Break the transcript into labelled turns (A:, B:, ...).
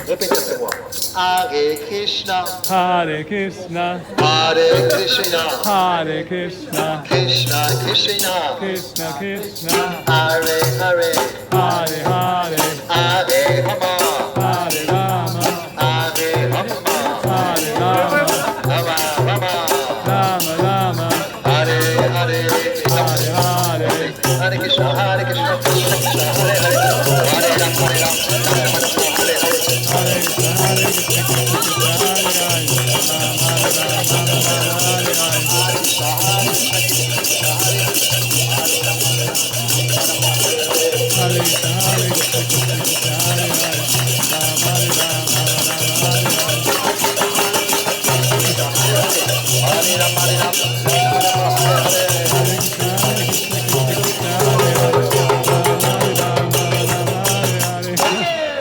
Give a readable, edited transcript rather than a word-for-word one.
A: Repeat after me. Hare Krishna,
B: Hare Krishna,
A: Hare Krishna,
B: Hare Krishna,
A: Krishna Krishna,
B: Krishna Krishna,
A: Hare Hare,
B: Hare Hare,
A: Hare Rama,
B: Hare Rama,
A: Hare Rama,
B: Hare Rama,
A: Rama Rama,
B: Rama Rama,
A: Hare Hare,
B: Hare Hare,
A: Hare Krishna, Hare Krishna, Krishna Krishna, Hare Hare, Hare Ram, Hare Ram, Ram Ram, Hare Hare.
B: Hare Krishna, Hare Krishna, Krishna Krishna, Hare Hare, Hare Rama, Rama Rama, Hare Hare. Hare Krishna, Hare Krishna, Krishna Krishna,